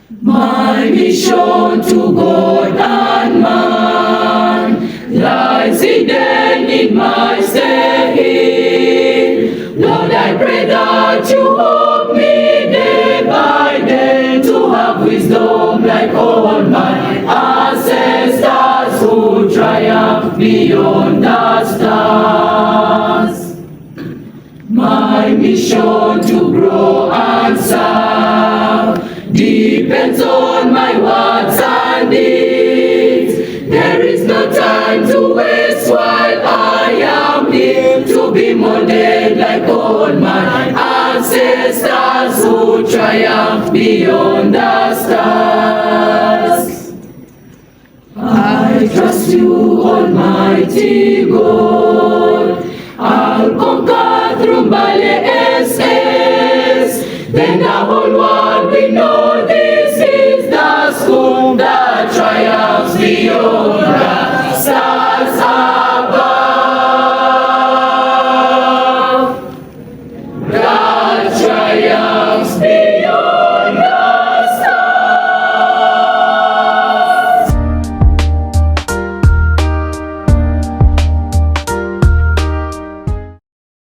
My mission to God and man lies hidden in my stay. Lord, I pray that you help me day by day to have wisdom like all my ancestors who triumph beyond the stars. My mission to grow and serve depends on my words and deeds. There is no time to waste while I am here to be molded like all my ancestors who triumph beyond the stars. I trust you, Almighty God. I'll conquer through Mbale SS. Then the whole world will know this is the school that triumphs beyond the stars above. That triumphs.